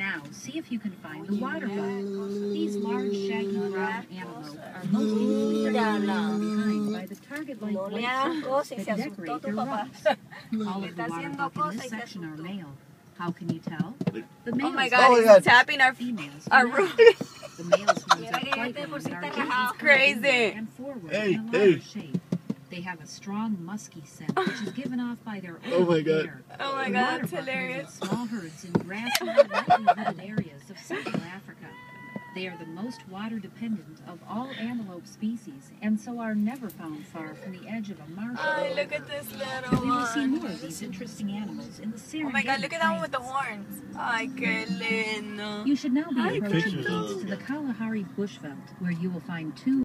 Now, see if you can find the water buck. These large, shaggy brown antelope are most easily left behind by the target-like white circles that decorate their rumps. All of the water buck in this section are male. How can you tell? The males, oh my God, he's tapping our roof. The males move up quite long and are crazy. And forward in a ladder shape. They have a strong, musky scent, which is given off by their oily hair. Oh my God, that's hilarious. Small herds in grassy, lightly wooded areas of Central Africa. They are the most water-dependent of all antelope species, and so are never found far from the edge of a marsh. Oh, look at this little We will see one. more of these interesting animals in the Serengeti. Oh my God, look at that one with the horns. Ay, qué lindo. You should now be approaching gates to the Kalahari Bushveld, where you will find two